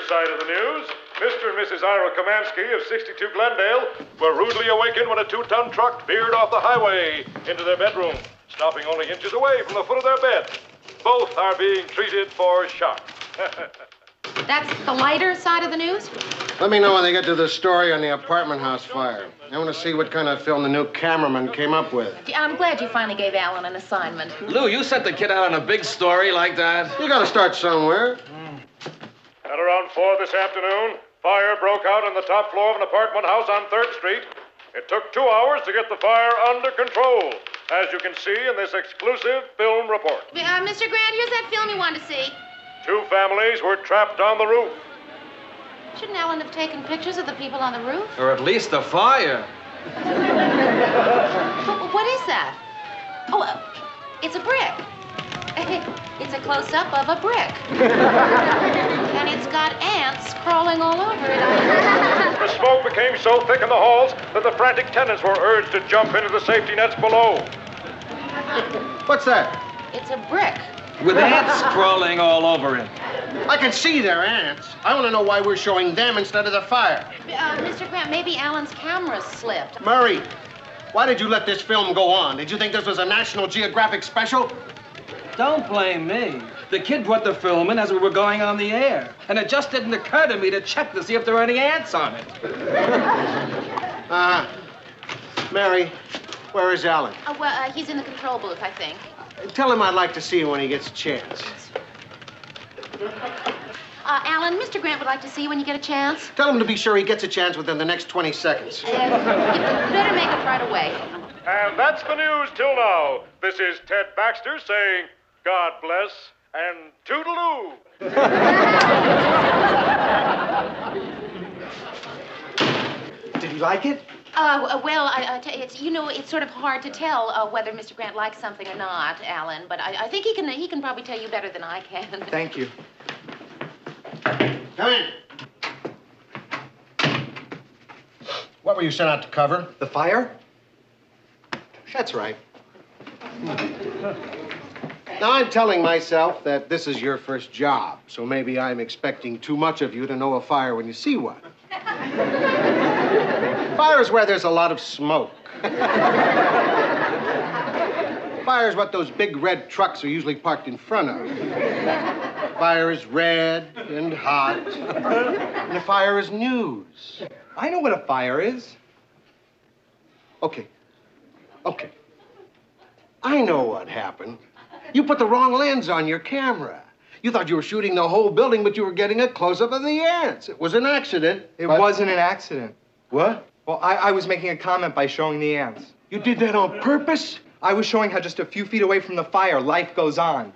side of the news, Mr. and Mrs. Ira Komansky of 62 Glendale were rudely awakened when a 2-ton truck veered off the highway into their bedroom, stopping only inches away from the foot of their bed. Both are being treated for shock. That's the lighter side of the news? Let me know when they get to the story on the apartment house fire. I want to see what kind of film the new cameraman came up with. I'm glad you finally gave Alan an assignment. Lou, you sent the kid out on a big story like that? You got to start somewhere. At around 4 this afternoon, fire broke out on the top floor of an apartment house on 3rd Street. It took 2 hours to get the fire under control, as you can see in this exclusive film report. Mr. Grant, here's that film you wanted to see. 2 families were trapped on the roof. Shouldn't Alan have taken pictures of the people on the roof? Or at least the fire. What is that? Oh, it's a brick. It's a close-up of a brick. And it's got ants crawling all over it. The smoke became so thick in the halls that the frantic tenants were urged to jump into the safety nets below. What's that? It's a brick. With ants crawling all over it. I can see they're ants. I want to know why we're showing them instead of the fire. Mr. Grant, maybe Alan's camera slipped. Murray, why did you let this film go on? Did you think this was a National Geographic special? Don't blame me. The kid brought the film in as we were going on the air. And it just didn't occur to me to check to see if there were any ants on it. Mary, where is Alan? Well, he's in the control booth, I think. Tell him I'd like to see him when he gets a chance. Alan, Mr. Grant would like to see you when you get a chance. Tell him to be sure he gets a chance within the next 20 seconds. You better make it right away. And that's the news till now. This is Ted Baxter saying, God bless and toodaloo. Did he like it? Well, it's sort of hard to tell whether Mr. Grant likes something or not, Alan. But I think he can probably tell you better than I can. Thank you. Come in. What were you sent out to cover? The fire? That's right. Now, I'm telling myself that this is your first job, so maybe I'm expecting too much of you to know a fire when you see one. Fire is where there's a lot of smoke. Fire is what those big red trucks are usually parked in front of. Fire is red and hot, and the fire is news. I know what a fire is. Okay. I know what happened. You put the wrong lens on your camera. You thought you were shooting the whole building, but you were getting a close-up of the ants. It was an accident. It wasn't an accident. What? Well, I was making a comment by showing the ants. You did that on purpose? I was showing how just a few feet away from the fire, life goes on.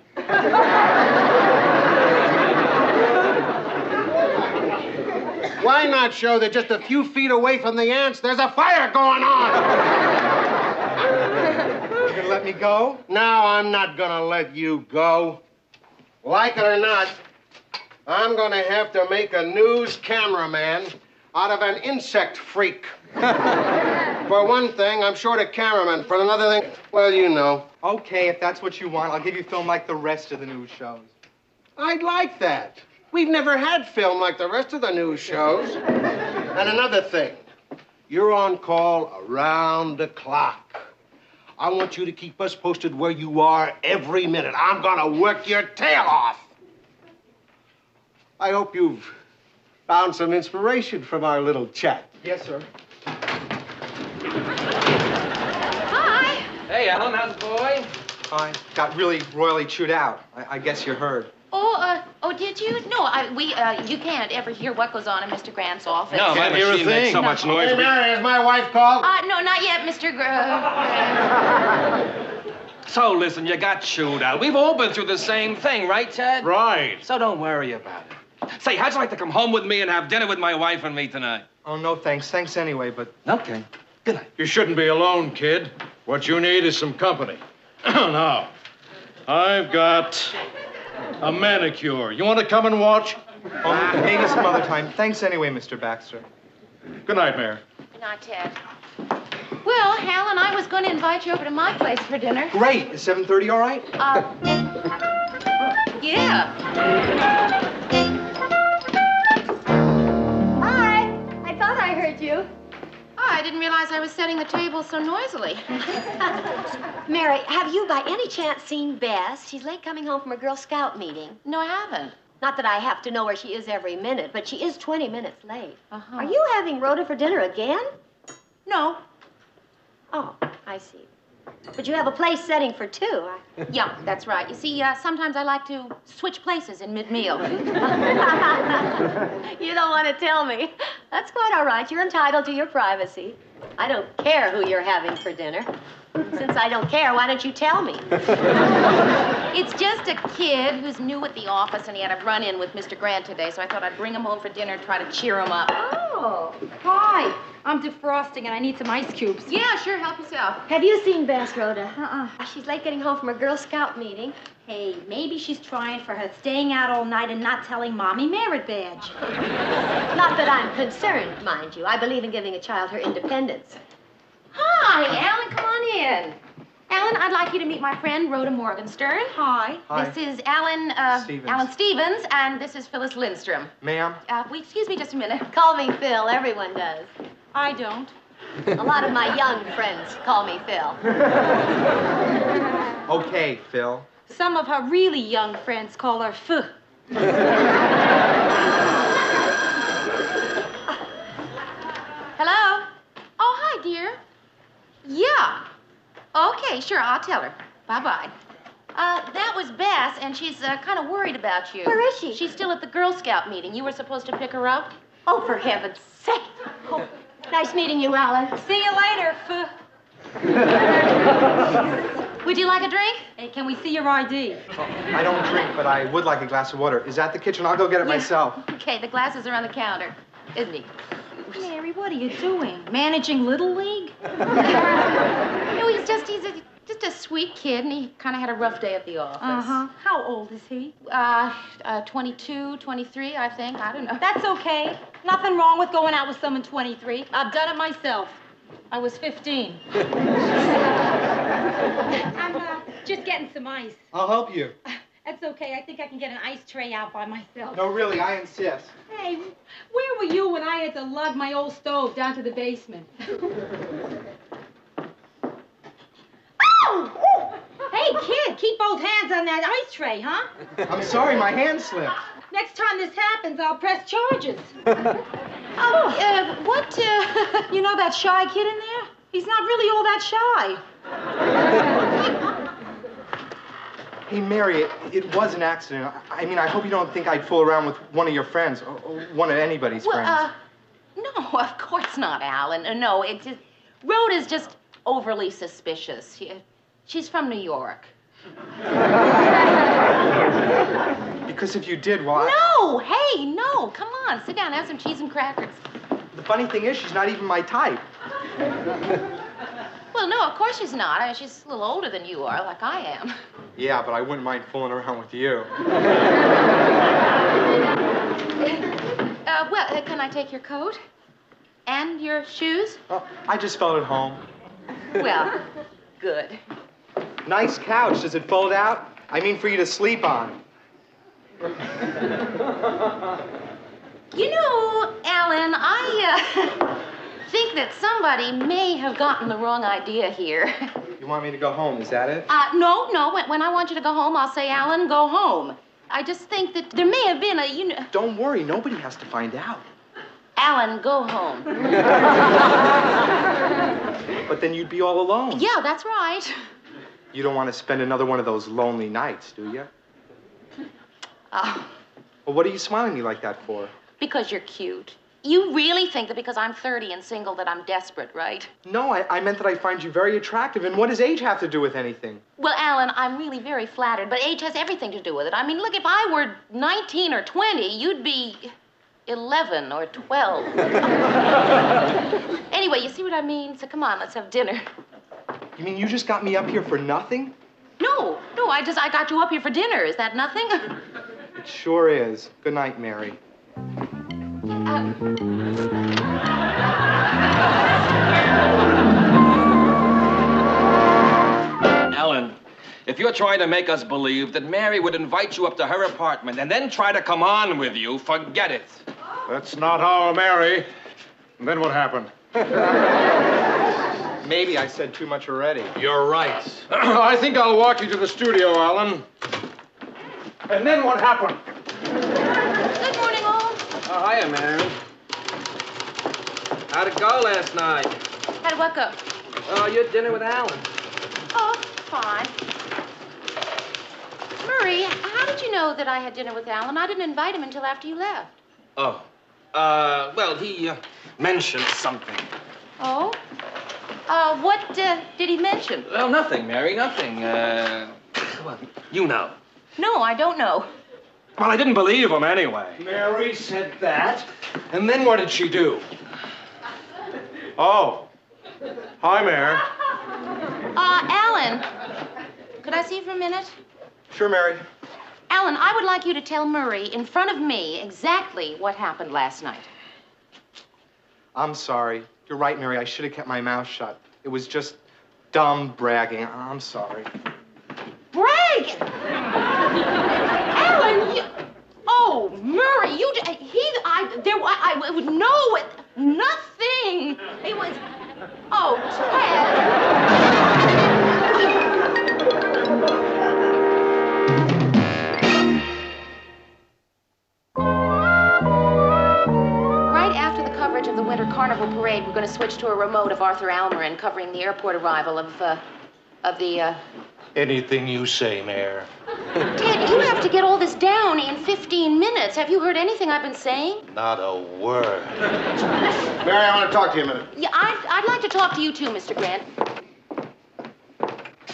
Why not show that just a few feet away from the ants, there's a fire going on? You gonna let me go? No, I'm not gonna let you go. Like it or not, I'm gonna have to make a news cameraman out of an insect freak. For one thing, I'm short a cameraman. For another thing, well, you know. Okay, if that's what you want, I'll give you film like the rest of the news shows. I'd like that. We've never had film like the rest of the news shows. And another thing, you're on call around the clock. I want you to keep us posted where you are every minute. I'm gonna work your tail off. I hope you've found some inspiration from our little chat. Yes, sir. Hi. Hey, Alan, how's the boy? I got really royally chewed out. I guess you heard. Oh, did you? No, you can't ever hear what goes on in Mr. Grant's office. No, my machine makes so much noise. Hey, Mary, has my wife called? No, not yet, Mr. Grant. So, listen, you got chewed out. We've all been through the same thing, right, Ted? Right. So don't worry about it. Say, how'd you like to come home with me and have dinner with my wife and me tonight? Oh, no, thanks. Thanks anyway, but... Okay. Good night. You shouldn't be alone, kid. What you need is some company. Now, I've got a manicure. You want to come and watch? Oh, maybe some other time. Thanks anyway, Mr. Baxter. Good night, Mayor. Good night, Ted. Well, Alan, I was going to invite you over to my place for dinner. Great. Is 7:30 all right? Yeah. you. Oh, I didn't realize I was setting the table so noisily. Mary, have you by any chance seen Bess? She's late coming home from a Girl Scout meeting. No, I haven't. Not that I have to know where she is every minute, but she is 20 minutes late. Uh-huh. Are you having Rhoda for dinner again? No. Oh, I see. But you have a place setting for two. Yeah, that's right. You see, sometimes I like to switch places in mid-meal. You don't want to tell me. That's quite all right. You're entitled to your privacy. I don't care who you're having for dinner. Since I don't care, why don't you tell me? It's just a kid who's new at the office, and he had a run-in with Mr. Grant today, so I thought I'd bring him home for dinner and try to cheer him up. Oh. Hi, I'm defrosting and I need some ice cubes. Yeah, sure, help yourself. Have you seen Bess, Rhoda? She's late getting home from a Girl Scout meeting. Hey, maybe she's trying for her staying out all night and not telling Mommy merit badge. Not that I'm concerned, mind you. I believe in giving a child her independence. Hi, Alan, come on in. Alan, I'd like you to meet my friend, Rhoda Morgenstern. Hi. Hi. This is Alan, Stevens. Alan Stevens, and this is Phyllis Lindstrom. Ma'am? Excuse me just a minute. Call me Phil. Everyone does. I don't. A lot of my young friends call me Phil. Okay, Phil. Some of her really young friends call her Ph. Hello? Oh, hi, dear. Yeah. Okay, sure, I'll tell her. Bye-bye. That was Bess, and she's kind of worried about you. Where is she? She's still at the Girl Scout meeting. You were supposed to pick her up. Oh, for heaven's sake. Oh, nice meeting you, Alan. See you later, Ph. Would you like a drink? Hey, can we see your ID? I don't drink, but I would like a glass of water. Is that the kitchen? I'll go get it myself. Okay, the glasses are on the counter. Isn't he? Mary, what are you doing? Managing Little League? No, he's just a sweet kid, and he kind of had a rough day at the office. Uh-huh. How old is he? 22, 23, I think. I don't know. That's okay. Nothing wrong with going out with someone 23. I've done it myself. I was 15. I'm just getting some ice. I'll help you. That's okay. I think I can get an ice tray out by myself. No, really, I insist. Hey, where were you when I had to lug my old stove down to the basement? Oh! Hey, kid, keep both hands on that ice tray, huh? I'm sorry, my hand slipped. Next time this happens, I'll press charges. What, You know that shy kid in there? He's not really all that shy. Hey, Mary, it was an accident. I mean, I hope you don't think I'd fool around with one of your friends, or one of anybody's friends. No, of course not, Alan. No, it's just, Rhoda's just overly suspicious. She's from New York. Because if you did, well, No, hey, no, come on, sit down, have some cheese and crackers. The funny thing is, she's not even my type. Well, no, of course she's not. I mean, she's a little older than you are, like I am. Yeah, but I wouldn't mind fooling around with you. Can I take your coat? And your shoes? Oh, I just felt at home. Well, good. Nice couch. Does it fold out? I mean, for you to sleep on. You know, Alan, I think that somebody may have gotten the wrong idea here. You want me to go home, is that it? No. When I want you to go home, I'll say, Alan, go home. I just think that there may have been a, Don't worry, nobody has to find out. Alan, go home. But then you'd be all alone. Yeah, that's right. You don't want to spend another one of those lonely nights, do you? Well, what are you smiling at me like that for? Because you're cute. You really think that because I'm 30 and single that I'm desperate, right? No, I meant that I find you very attractive, and what does age have to do with anything? Well, Alan, I'm really very flattered, but age has everything to do with it. I mean, look, if I were 19 or 20, you'd be 11 or 12. Anyway, you see what I mean? So come on, let's have dinner. You mean you just got me up here for nothing? No, I got you up here for dinner. Is that nothing? It sure is. Good night, Mary. Alan, if you're trying to make us believe that Mary would invite you up to her apartment and then try to come on with you, forget it. That's not our Mary. And then what happened? Maybe I said too much already. You're right. I think I'll walk you to the studio, Alan. And then what happened? Good morning, all. Oh, hiya, Mary. How'd it go last night? How'd what go? Oh, you had dinner with Alan. Oh, fine. Murray, how did you know that I had dinner with Alan? I didn't invite him until after you left. Oh. Well, he mentioned something. Oh? What did he mention? Well, nothing, Mary, nothing. Well, you know. No, I don't know. Well, I didn't believe him anyway. Mary said that. And then what did she do? Oh. Hi, Mary. Alan, could I see you for a minute? Sure, Mary. Alan, I would like you to tell Murray in front of me exactly what happened last night. I'm sorry. You're right, Mary. I should have kept my mouth shut. It was just dumb bragging. I'm sorry. Brag! Alan, you... Oh, Murray, you... I would know it. Nothing. It was... Oh, Ted. Of the Winter Carnival Parade, we're going to switch to a remote of Arthur Almerin covering the airport arrival of the... Anything you say, Mayor. Ted, you have to get all this down in 15 minutes. Have you heard anything I've been saying? Not a word. Mary, I want to talk to you a minute. Yeah, I'd like to talk to you too, Mr. Grant.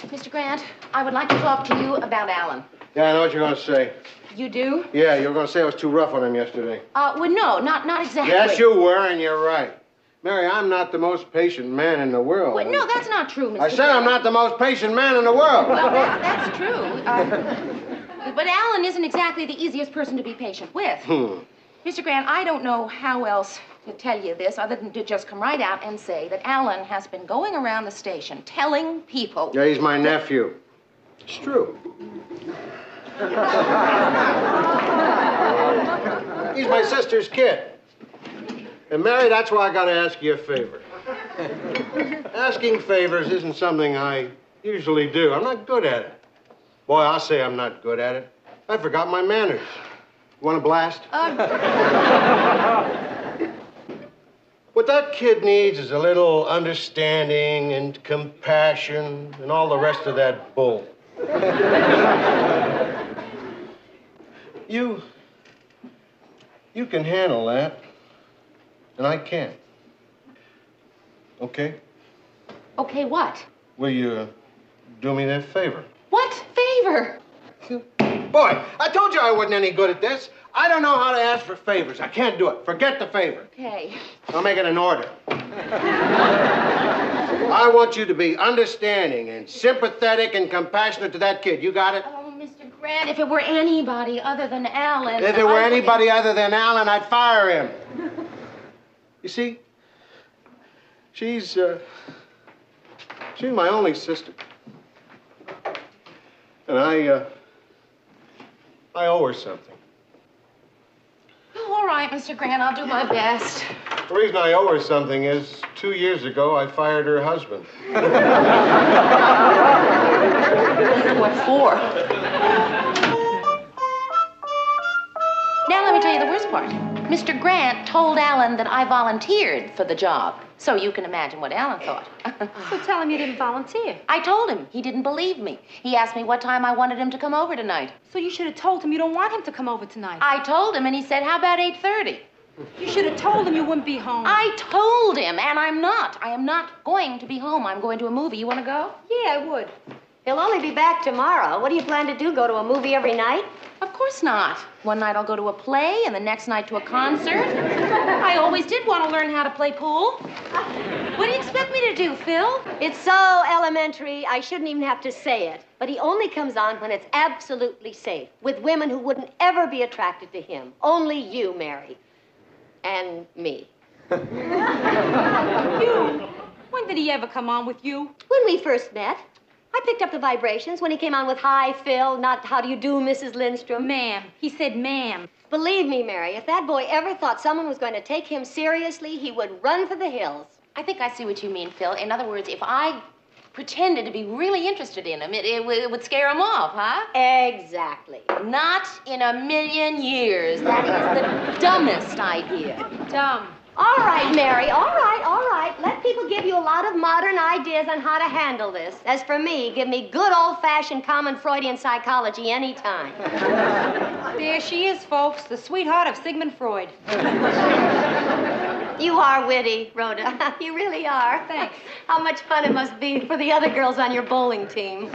Mr. Grant, I would like to talk to you about Alan. Yeah, I know what you're going to say. You do? Yeah, you were going to say I was too rough on him yesterday. Well, no, not exactly. Yes, you were, and you're right. Mary, I'm not the most patient man in the world. Well, no, that's not true, Mr. I said I'm not the most patient man in the world. Well, that's true. But Alan isn't exactly the easiest person to be patient with. Mr. Grant, I don't know how else to tell you this other than to just come right out and say that Alan has been going around the station telling people... Yeah, he's my nephew. It's true. He's my sister's kid. And Mary, that's why I gotta ask you a favor. Asking favors isn't something I usually do. I'm not good at it. Boy, I'll say I'm not good at it. I forgot my manners. You want a blast? What that kid needs is a little understanding and compassion and all the rest of that bull. You can handle that, and I can't. Okay? Okay, what? Will you do me that favor? What favor? Boy, I told you I wasn't any good at this. I don't know how to ask for favors. I can't do it. Forget the favor. Okay. I'll make it an order. I want you to be understanding and sympathetic and compassionate to that kid. You got it? Oh, Mr. Grant, if it were anybody other than Alan... If it were anybody other than Alan, I'd fire him. You see, she's my only sister. And I owe her something. Oh, all right, Mr. Grant, I'll do my best. The reason I owe her something is 2 years ago, I fired her husband. What for? Now let me tell you the worst part. Mr. Grant told Alan that I volunteered for the job. So you can imagine what Alan thought. So tell him you didn't volunteer. I told him. He didn't believe me. He asked me what time I wanted him to come over tonight. So you should have told him you don't want him to come over tonight. I told him, and he said, how about 8:30? You should have told him you wouldn't be home. I told him, and I'm not. I am not going to be home. I'm going to a movie. You want to go? Yeah, I would. He'll only be back tomorrow. What do you plan to do, go to a movie every night? Of course not. One night I'll go to a play, and the next night to a concert. I always did want to learn how to play pool. What do you expect me to do, Phil? It's so elementary, I shouldn't even have to say it. But he only comes on when it's absolutely safe, with women who wouldn't ever be attracted to him. Only you, Mary. And me. You? When did he ever come on with you? When we first met. I picked up the vibrations when he came on with "Hi, Phil," not "How do you do, Mrs. Lindstrom." Ma'am. He said ma'am. Believe me, Mary, if that boy ever thought someone was going to take him seriously, he would run for the hills. I think I see what you mean, Phil. In other words, if I pretended to be really interested in him, it would scare him off, huh? Exactly. Not in a million years. That is the dumbest idea. Dumb. All right, Mary, all right, all right. Let people give you a lot of modern ideas on how to handle this. As for me, give me good old-fashioned common Freudian psychology anytime. There she is, folks, the sweetheart of Sigmund Freud. You are witty, Rhoda. You really are. Thanks. How much fun it must be for the other girls on your bowling team.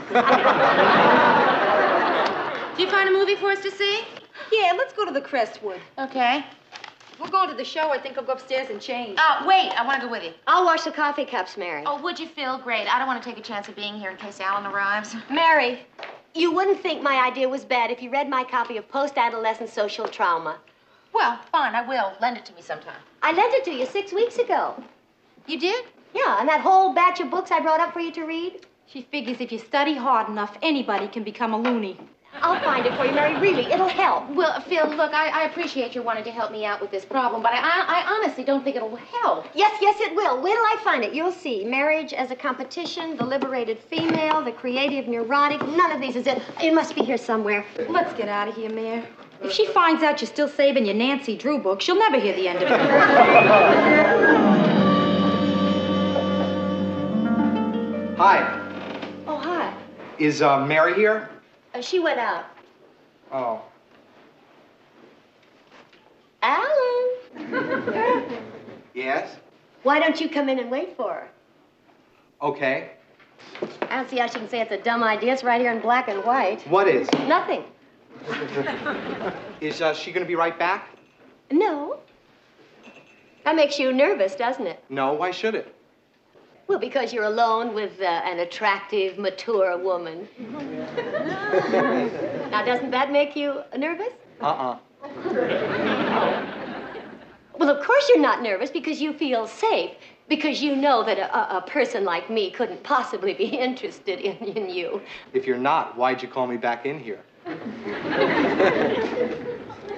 Do you find a movie for us to see? Yeah, let's go to the Crestwood. Okay. We're going to the show. I think I'll go upstairs and change. Wait, I want to go with you. I'll wash the coffee cups, Mary. Oh, would you, Phil? Great. I don't want to take a chance of being here in case Alan arrives. Mary, you wouldn't think my idea was bad if you read my copy of Post-Adolescent Social Trauma. Well, fine, I will. Lend it to me sometime. I lent it to you 6 weeks ago. You did? Yeah, and that whole batch of books I brought up for you to read. She figures if you study hard enough, anybody can become a loony. I'll find it for you, Mary. Really, it'll help. Well, Phil, look, I appreciate your wanting to help me out with this problem, but I honestly don't think it'll help. Yes, it will. Wait till I find it. You'll see. Marriage as a competition, the liberated female, the creative neurotic. None of these is it. It must be here somewhere. Let's get out of here, Mayor. If she finds out you're still saving your Nancy Drew book, she'll never hear the end of it. Hi. Oh, hi. Is Mary here? She went out. Oh. Alan. Yes? Why don't you come in and wait for her? Okay. I don't see how she can say it's a dumb idea. It's right here in black and white. What is? Nothing. Is she gonna be right back? No. That makes you nervous, doesn't it? No, why should it? Well, because you're alone with an attractive, mature woman. Now, doesn't that make you nervous? Uh-uh. Well, of course you're not nervous because you feel safe. Because you know that a person like me couldn't possibly be interested in you. If you're not, why'd you call me back in here?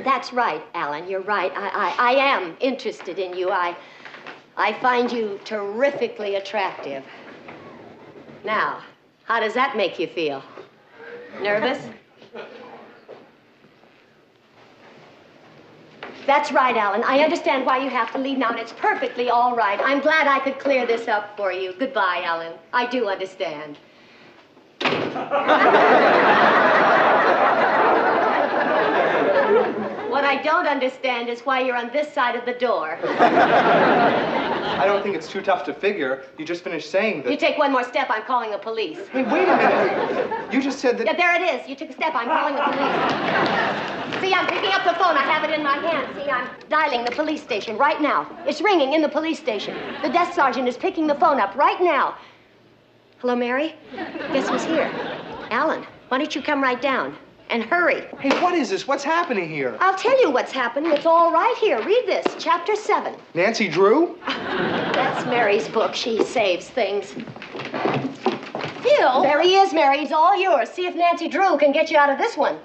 That's right, Alan. You're right. I am interested in you. I find you terrifically attractive. Now, how does that make you feel? Nervous? That's right, Alan. I understand why you have to leave now, and it's perfectly all right. I'm glad I could clear this up for you. Goodbye, Alan. I do understand. What I don't understand is why you're on this side of the door. I don't think it's too tough to figure. You just finished saying that... You take one more step, I'm calling the police. Hey, wait a minute. You just said that... Yeah, there it is. You took a step, I'm calling the police. See, I'm picking up the phone. I have it in my hand. See, I'm dialing the police station right now. It's ringing in the police station. The desk sergeant is picking the phone up right now. Hello, Mary? Guess who's here? Alan, why don't you come right down? And hurry. Hey, what is this? What's happening here? I'll tell you what's happening. It's all right here. Read this, chapter 7. Nancy Drew? That's Mary's book. She saves things. Phil? There he is, Mary. He's all yours. See if Nancy Drew can get you out of this one.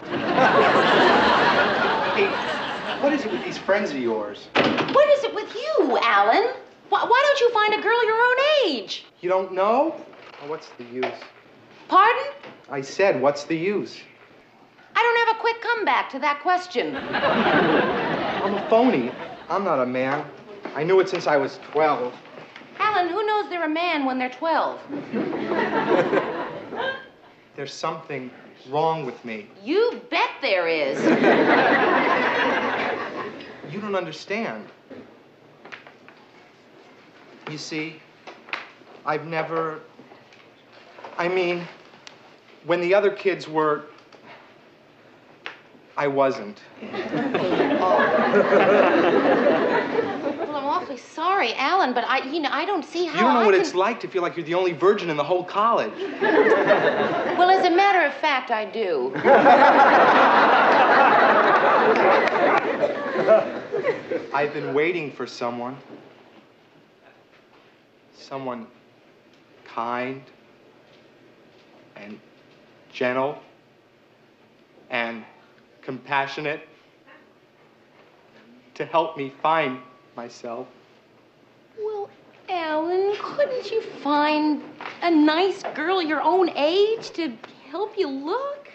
Hey, what is it with these friends of yours? What is it with you, Alan? Why don't you find a girl your own age? You don't know? Oh, what's the use? Pardon? I said, what's the use? I don't have a quick comeback to that question. I'm a phony. I'm not a man. I knew it since I was 12. Alan, who knows they're a man when they're 12? There's something wrong with me. You bet there is. You don't understand. You see, I've never... I mean, when the other kids were... I wasn't. Well, I'm awfully sorry, Alan, but I don't see how You don't know what can... it's like to feel like you're the only virgin in the whole college. Well, as a matter of fact, I do. I've been waiting for someone. Someone kind, gentle, and compassionate to help me find myself. Well, Alan, couldn't you find a nice girl your own age to help you look?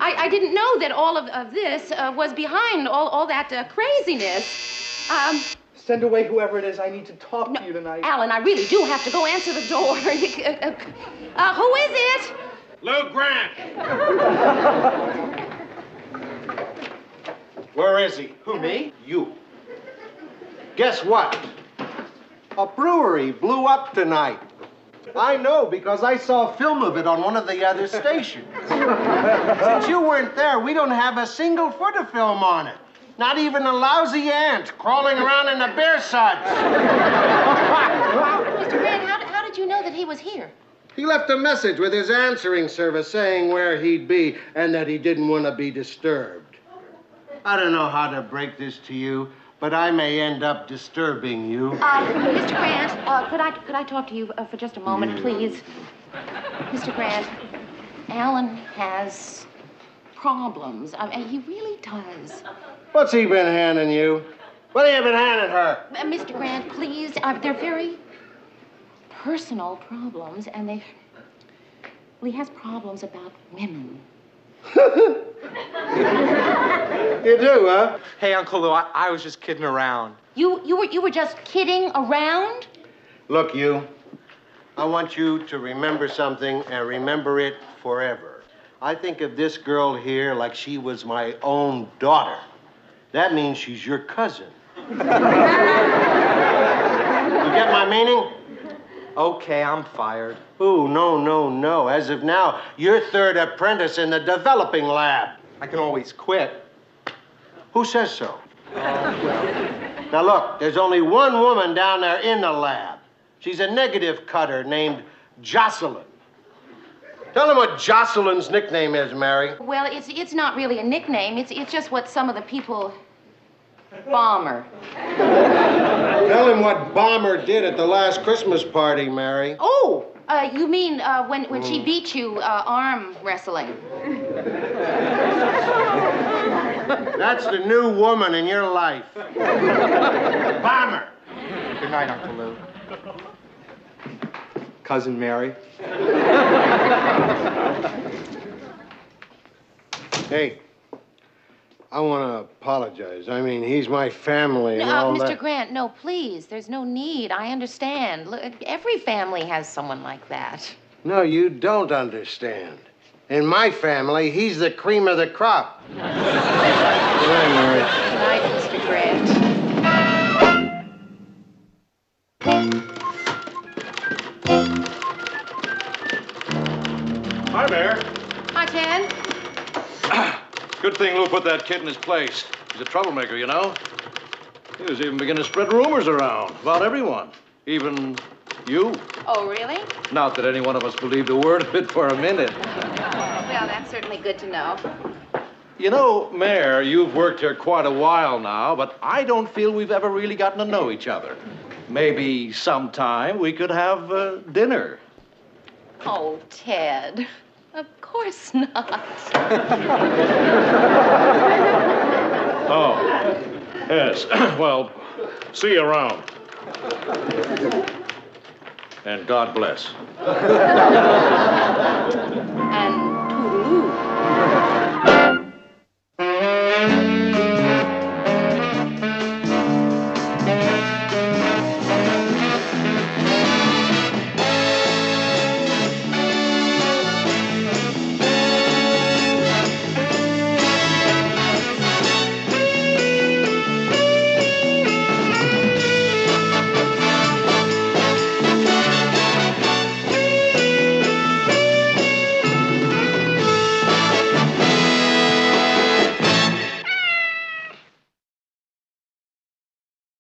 I didn't know that all of this was behind all that craziness. Send away whoever it is. I need to talk to you tonight. Alan, I really do have to go answer the door. Who is it? Lou Grant. Where is he? Who, me? You. Guess what? A brewery blew up tonight. I know because I saw a film of it on one of the other stations. Since you weren't there, we don't have a single foot of film on it. Not even a lousy ant crawling around in the bear suds. Mr. Grant, how did you know that he was here? He left a message with his answering service saying where he'd be and that he didn't want to be disturbed. I don't know how to break this to you, but I may end up disturbing you. Mr. Grant, could I talk to you for just a moment, please? Mr. Grant, Alan has problems. I mean, he really does. What's he been handing you? What have you been handing her? Mr. Grant, please, they're very personal problems, and well, he has problems about women. You do, huh? Hey, Uncle Lou, I was just kidding around. You were just kidding around? Look, you, I want you to remember something and remember it forever. I think of this girl here like she was my own daughter. That means she's your cousin. You get my meaning? Okay, I'm fired. Ooh, no. As of now, you're third apprentice in the developing lab. I can always quit. Who says so? Now look, there's only one woman down there in the lab. She's a negative cutter named Jocelyn. Tell him what Jocelyn's nickname is, Mary. Well, it's not really a nickname. It's just what some of the people... Bomber. Tell him what Bomber did at the last Christmas party, Mary. Oh, you mean when she beat you arm wrestling? That's the new woman in your life. Bomber. Good night, Uncle Lou. Cousin Mary. Hey, I want to apologize. I mean, he's my family and all that. Mr. Grant, no, please. There's no need. I understand. Look, every family has someone like that. No, you don't understand. In my family, he's the cream of the crop. Good night, Mary. Good night, Mr. Grant. Hi, Mayor. Hi, Ted. Good thing Lou put that kid in his place. He's a troublemaker, you know. He was even beginning to spread rumors around about everyone, even you. Oh, really? Not that any one of us believed a word of it for a minute. Well, that's certainly good to know. You know, Mayor, you've worked here quite a while now, but I don't feel we've ever really gotten to know each other. Maybe sometime we could have dinner. Oh, Ted. Of course not. Oh, yes. Well, see you around. And God bless. And toodaloo.